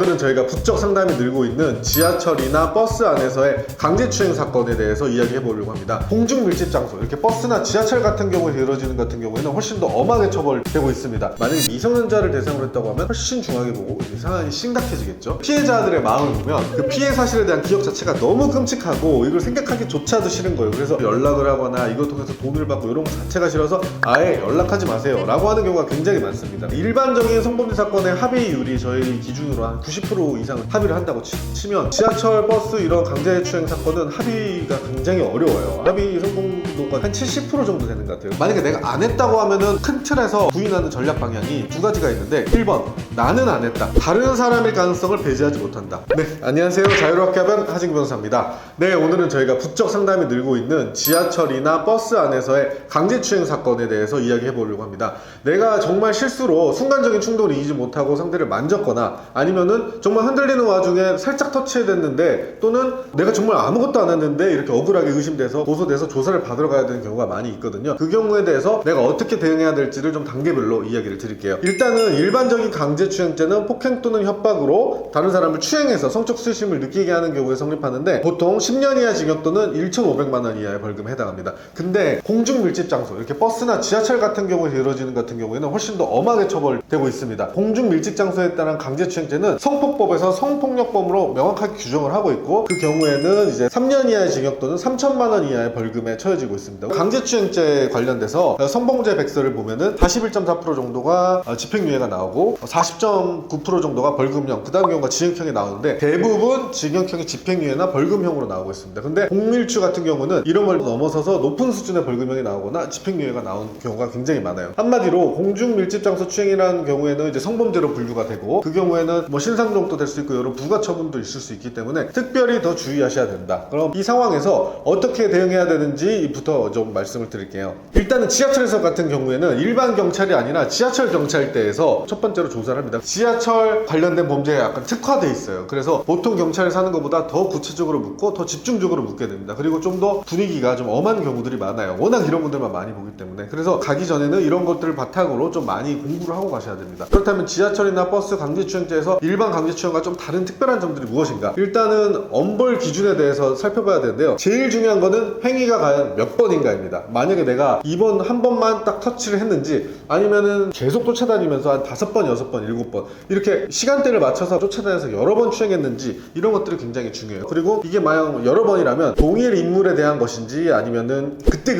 오늘은 저희가 부쩍 상담이 늘고 있는 지하철이나 버스 안에서의 강제추행 사건에 대해서 이야기해 보려고 합니다. 공중 밀집 장소, 이렇게 버스나 지하철 같은 경우에 이루어지는 같은 경우에는 훨씬 더 엄하게 처벌되고 있습니다. 만약에 미성년자를 대상으로 했다고 하면 훨씬 중하게 보고 상황이 심각해지겠죠. 피해자들의 마음을 보면 그 피해 사실에 대한 기억 자체가 너무 끔찍하고 이걸 생각하기조차도 싫은 거예요. 그래서 연락을 하거나 이걸 통해서 돈을 받고 이런 거 자체가 싫어서 아예 연락하지 마세요 라고 하는 경우가 굉장히 많습니다. 일반적인 성범죄 사건의 합의율이 저희 기준으로 한 90% 이상은 합의를 한다고 치면 지하철, 버스 이런 강제추행 사건은 합의가 굉장히 어려워요. 합의 성공도가 한 70% 정도 되는 것 같아요. 만약에 내가 안 했다고 하면은 큰 틀에서 부인하는 전략 방향이 두 가지가 있는데, 1번 나는 안 했다, 다른 사람의 가능성을 배제하지 못한다. 네, 안녕하세요. 자유롭게 하면 하진구 변호사입니다. 네, 오늘은 저희가 부쩍 상담이 늘고 있는 지하철이나 버스 안에서의 강제추행 사건에 대해서 이야기해 보려고 합니다. 내가 정말 실수로 순간적인 충동을 이기지 못하고 상대를 만졌거나, 아니면은 정말 흔들리는 와중에 살짝 터치했는데, 또는 내가 정말 아무것도 안 했는데 이렇게 억울하게 의심돼서 고소돼서 조사를 받으러 가야 되는 경우가 많이 있거든요. 그 경우에 대해서 내가 어떻게 대응해야 될지를 좀 단계별로 이야기를 드릴게요. 일단은 일반적인 강제추행죄는 폭행 또는 협박으로 다른 사람을 추행해서 성적 수심을 느끼게 하는 경우에 성립하는데, 보통 10년 이하 징역 또는 1,500만 원 이하의 벌금에 해당합니다. 근데 공중 밀집 장소, 이렇게 버스나 지하철 같은 경우에 이루어지는 같은 경우에는 훨씬 더 엄하게 처벌되고 있습니다. 공중 밀집 장소에 따른 강제추행죄는 성폭법에서 성폭력범으로 명확하게 규정을 하고 있고, 그 경우에는 이제 3년 이하의 징역 또는 3천만 원 이하의 벌금에 처해지고 있습니다. 강제추행죄 관련돼서 성범죄 백서를 보면은 41.4% 정도가 집행유예가 나오고 40.9% 정도가 벌금형, 그 다음 경우가 징역형이 나오는데, 대부분 징역형이 집행유예나 벌금형으로 나오고 있습니다. 근데 공밀추 같은 경우는 이런 걸 넘어서서 높은 수준의 벌금형이 나오거나 집행유예가 나오는 경우가 굉장히 많아요. 한마디로 공중 밀집 장소 추행이라는 경우에는 이제 성범죄로 분류가 되고, 그 경우에는 뭐 신상정도 될 수 있고 여러 부가 처분도 있을 수 있기 때문에 특별히 더 주의하셔야 된다. 그럼 이 상황에서 어떻게 대응해야 되는지부터 좀 말씀을 드릴게요. 일단은 지하철에서 같은 경우에는 일반 경찰이 아니라 지하철 경찰대에서 첫 번째로 조사를 합니다. 지하철 관련된 범죄에 약간 특화돼 있어요. 그래서 보통 경찰에서 하는 것보다 더 구체적으로 묻고 더 집중적으로 묻게 됩니다. 그리고 좀 더 분위기가 좀 엄한 경우들이 많아요. 워낙 이런 분들만 많이 보기 때문에. 그래서 가기 전에는 이런 것들을 바탕으로 좀 많이 공부를 하고 가셔야 됩니다. 그렇다면 지하철이나 버스 강제추행죄에서 일반 강제추행과 좀 다른 특별한 점들이 무엇인가? 일단은 엄벌 기준에 대해서 살펴봐야 되는데요. 제일 중요한 거는 행위가 과연 몇 번인가입니다. 만약에 내가 이번 한 번만 딱 터치를 했는지, 아니면은 계속 쫓아다니면서 한 5번, 6번, 7번 이렇게 시간대를 맞춰서 쫓아다녀서 여러 번 추행했는지, 이런 것들이 굉장히 중요해요. 그리고 이게 만약 여러 번이라면 동일 인물에 대한 것인지 아니면은 그때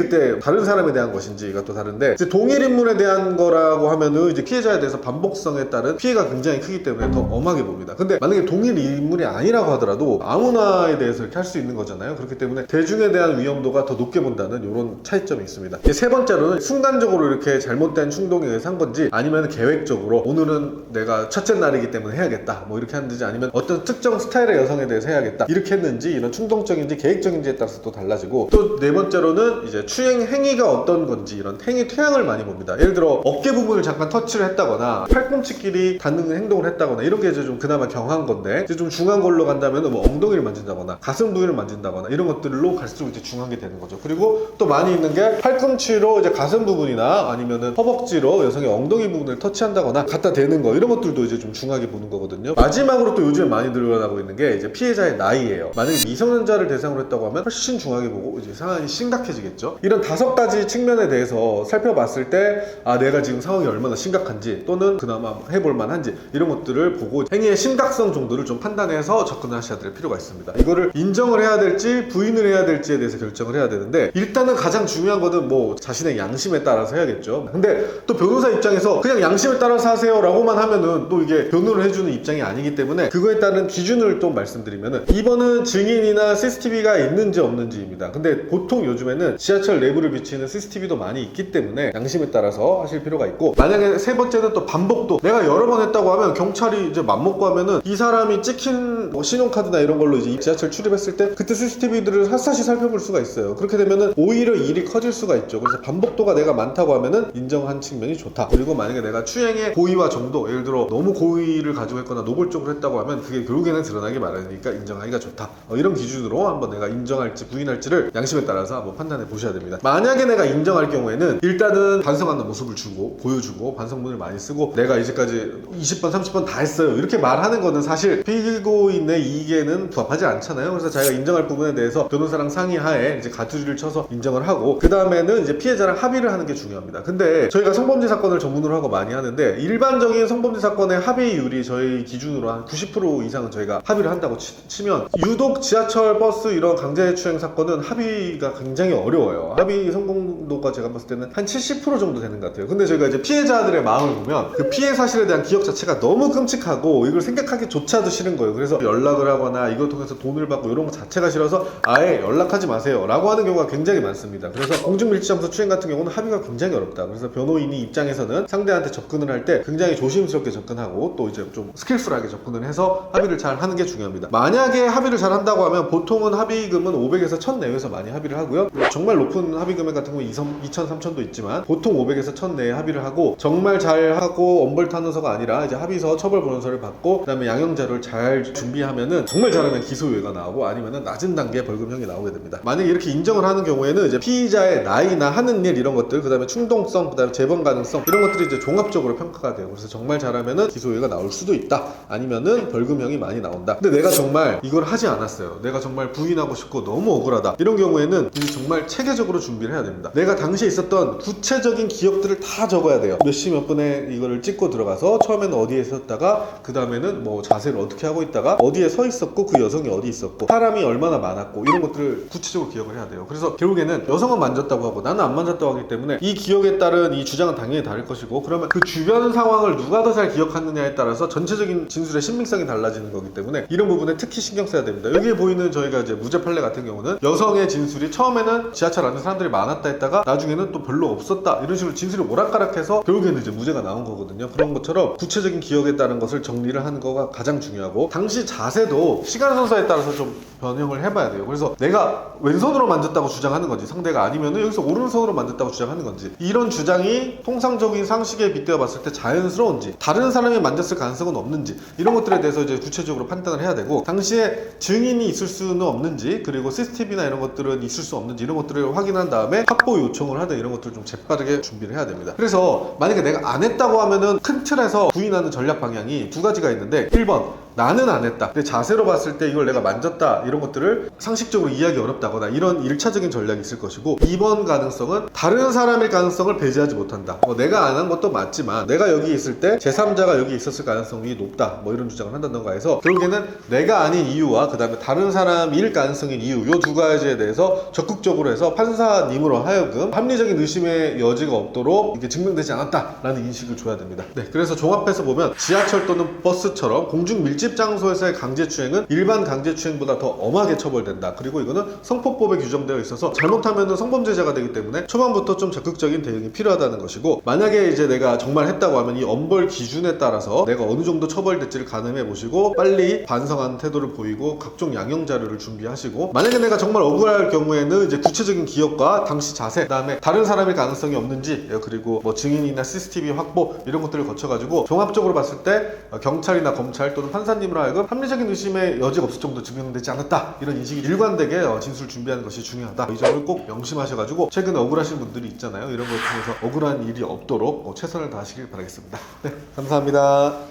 다른 사람에 대한 것인지가 또 다른데, 이제 동일 인물에 대한 거라고 하면은 이제 피해자에 대해서 반복성에 따른 피해가 굉장히 크기 때문에 더 엄하게 봅니다. 근데 만약에 동일 인물이 아니라고 하더라도 아무나에 대해서 이렇게 할 수 있는 거잖아요. 그렇기 때문에 대중에 대한 위험도가 더 높게 본다는 이런 차이점이 있습니다. 세 번째로는 순간적으로 이렇게 잘못된 충동에 의해서 한 건지, 아니면 계획적으로 오늘은 내가 첫째 날이기 때문에 해야겠다 뭐 이렇게 했는지, 아니면 어떤 특정 스타일의 여성에 대해서 해야겠다 이렇게 했는지, 이런 충동적인지 계획적인지에 따라서 또 달라지고, 또 네 번째로는 이제 추행 행위가 어떤 건지, 이런 행위 토양을 많이 봅니다. 예를 들어 어깨 부분을 잠깐 터치를 했다거나 팔꿈치끼리 닿는 행동을 했다거나, 이런 게 이제 좀 그나마 경한 건데, 이제 좀 중한 걸로 간다면 뭐 엉덩이를 만진다거나 가슴 부위를 만진다거나 이런 것들로 갈수록 이제 중하게 되는 거죠. 그리고 또 많이 있는 게 팔꿈치로 이제 가슴 부분이나 아니면은 허벅지로 여성의 엉덩이 부분을 터치한다거나 갖다 대는 거, 이런 것들도 이제 좀 중하게 보는 거거든요. 마지막으로 또 요즘에 많이 늘어나고 있는 게 이제 피해자의 나이예요. 만약에 미성년자를 대상으로 했다고 하면 훨씬 중하게 보고 이제 상황이 심각해지겠죠. 이런 5가지 측면에 대해서 살펴봤을 때, 아, 내가 지금 상황이 얼마나 심각한지, 또는 그나마 해볼 만한지, 이런 것들을 보고 행위의 심각성 정도를 좀 판단해서 접근하셔야 될 필요가 있습니다. 이거를 인정을 해야 될지 부인을 해야 될지에 대해서 결정을 해야 되는데, 일단은 가장 중요한 거는 뭐 자신의 양심에 따라서 해야겠죠. 근데 또 변호사 입장에서 그냥 양심에 따라서 하세요 라고만 하면은 또 이게 변호를 해주는 입장이 아니기 때문에, 그거에 따른 기준을 또 말씀드리면은, 2번은 증인이나 CCTV가 있는지 없는지입니다. 근데 보통 요즘에는 지하철 내부를 비치는 CCTV도 많이 있기 때문에 양심에 따라서 하실 필요가 있고, 만약에 세 번째는 또 반복도, 내가 여러 번 했다고 하면 경찰이 이제 맘먹고 하면은 이 사람이 찍힌 뭐 신용카드나 이런 걸로 이제 지하철 출입했을 때 그때 CCTV들을 샅샅이 살펴볼 수가 있어요. 그렇게 되면은 오히려 일이 커질 수가 있죠. 그래서 반복도가 내가 많다고 하면은 인정한 측면이 좋다. 그리고 만약에 내가 추행의 고의와 정도, 예를 들어 너무 고의를 가지고 했거나 노골적으로 했다고 하면 그게 결국에는 드러나기 마련이니까 인정하기가 좋다. 이런 기준으로 한번 내가 인정할지 부인할지를 양심에 따라서 한번 판단해 보셔야 됩니다. 만약에 내가 인정할 경우에는 일단은 반성하는 모습을 주고 보여주고 반성문을 많이 쓰고 내가 이제까지 20번 30번 다 했어요 이렇게 말하는 거는 사실 피고인의 이익에는 부합하지 않잖아요. 그래서 자기가 인정할 부분에 대해서 변호사랑 상의하에 이제 가투리를 쳐서 인정을 하고 그 다음에는 이제 피해자랑 합의를 하는 게 중요합니다. 근데 저희가 성범죄 사건을 전문으로 하고 많이 하는데 일반적인 성범죄 사건의 합의율이 저희 기준으로 한 90% 이상은 저희가 합의를 한다고 치면 유독 지하철, 버스 이런 강제추행 사건은 합의가 굉장히 어려워요. 합의 성공도가 제가 봤을 때는 한 70% 정도 되는 것 같아요. 근데 저희가 이제 피해자들의 마음을 보면 그 피해 사실에 대한 기억 자체가 너무 끔찍하고 이걸 생각하기조차도 싫은 거예요. 그래서 연락을 하거나 이걸 통해서 돈을 받고 이런 거 자체가 싫어서 아예 연락하지 마세요 라고 하는 경우가 굉장히 많습니다. 그래서 공중밀집장소 추행 같은 경우는 합의가 굉장히 어렵다. 그래서 변호인이 입장에서는 상대한테 접근을 할 때 굉장히 조심스럽게 접근하고 또 이제 좀 스킬풀하게 접근을 해서 합의를 잘 하는 게 중요합니다. 만약에 합의를 잘 한다고 하면 보통은 합의금은 500에서 1000 내외에서 많이 합의를 하고요. 정말 높은 합의 금액 같은 경우 2000, 3000도 있지만 보통 500에서 1000 내에 합의를 하고 정말 잘 하고 엄벌탄원서가 아니라 이제 합의서 처벌 bonon서를 받고 그다음에 양형 자료를 잘 준비하면은 정말 잘하면 기소유예가 나오고 아니면은 낮은 단계 벌금형이 나오게 됩니다. 만약에 이렇게 인정을 하는 경우에는 이제 피의자의 나이나 하는 일 이런 것들 그다음에 충동성 그다음에 재범 가능성 이런 것들이 이제 종합적으로 평가가 돼요. 그래서 정말 잘하면은 기소유예가 나올 수도 있다. 아니면은 벌금형이 많이 나온다. 근데 내가 정말 이걸 하지 않았어요. 내가 정말 부인하고 싶고 너무 억울하다. 이런 경우에는 정말 체계적으로 준비를 해야 됩니다. 내가 당시에 있었던 구체적인 기억들을 다 적어야 돼요. 몇 시 몇 분에 이거를 찍고 들어가서 처음에는 어디에 있었다가 그 다음에는 뭐 자세를 어떻게 하고 있다가 어디에 서 있었고 그 여성이 어디 있었고 사람이 얼마나 많았고 이런 것들을 구체적으로 기억을 해야 돼요. 그래서 결국에는 여성은 만졌다고 하고 나는 안 만졌다고 하기 때문에 이 기억에 따른 이 주장은 당연히 다를 것이고 그러면 그 주변 상황을 누가 더 잘 기억하느냐에 따라서 전체적인 진술의 신빙성이 달라지는 거기 때문에 이런 부분에 특히 신경 써야 됩니다. 여기에 보이는 저희가 이제 무죄 판례 같은 경우는 여성의 진술이 처음에는 지하철 안에 사람들이 많았다 했다가 나중에는 또 별로 없었다 이런 식으로 진술이 오락가락해서 결국에는 이제 무죄가 나온 거거든요. 그런 것처럼 구체적인 기억에 따른 것을 정리를 하는 거가 가장 중요하고 당시 자세도 시간 선서에 따라서 좀 변형을 해봐야 돼요. 그래서 내가 왼손으로 만졌다고 주장하는 건지 상대가 아니면은 여기서 오른손으로 만졌다고 주장하는 건지 이런 주장이 통상적인 상식에 빗대어 봤을 때 자연스러운지 다른 사람이 만졌을 가능성은 없는지 이런 것들에 대해서 이제 구체적으로 판단을 해야 되고 당시에 증인이 있을 수는 없는지 그리고 CCTV나 이런 것들은 있을 수 없는지 이런 것들을 확인한 다음에 확보 요청을 하든 이런 것들을 좀 재빠르게 준비를 해야 됩니다. 그래서 만약에 내가 안 했다고 하면은 큰 틀에서 부인하는 전략 방향이 두 가지가 있는데 1번 나는 안 했다. 근데 자세로 봤을 때 이걸 내가 만졌다 이런 것들을 상식적으로 이해하기 어렵다거나 이런 1차적인 전략이 있을 것이고 2번 가능성은 다른 사람일 가능성을 배제하지 못한다. 내가 안 한 것도 맞지만 내가 여기 있을 때 제3자가 여기 있었을 가능성이 높다. 뭐 이런 주장을 한다던가 해서 결국에는 내가 아닌 이유와 그 다음에 다른 사람일 가능성인 이유 이 두 가지에 대해서 적극적으로 해서 판사님으로 하여금 합리적인 의심의 여지가 없도록 이게 증명되지 않았다라는 인식을 줘야 됩니다. 네, 그래서 종합해서 보면 지하철 또는 버스처럼 공중 밀집 장소에서의 강제추행은 일반 강제추행보다 더 엄하게 처벌된다. 그리고 이거는 성폭법에 규정되어 있어서 잘못하면 성범죄자가 되기 때문에 초반부터 좀 적극적인 대응이 필요하다는 것이고 만약에 이제 내가 정말 했다고 하면 이 엄벌 기준에 따라서 내가 어느 정도 처벌될지를 가늠해 보시고 빨리 반성하는 태도를 보이고 각종 양형 자료를 준비하시고 만약에 내가 정말 억울할 경우에는 이제 구체적인 기억과 당시 자세 그다음에 다른 사람일 가능성이 없는지 그리고 뭐 증인이나 CCTV 확보 이런 것들을 거쳐가지고 종합적으로 봤을 때 경찰이나 검찰 또는 판사님으로 하여금 합리적인 의심의 여지가 없을 정도 증명되지 않았다 이런 인식이 일관되게 진술 준비하는 것이 중요하다. 이 점을 꼭 명심하셔가지고 최근에 억울하신 분들이 있잖아요. 이런 걸 통해서 억울한 일이 없도록 최선을 다하시길 바라겠습니다. 네, 감사합니다.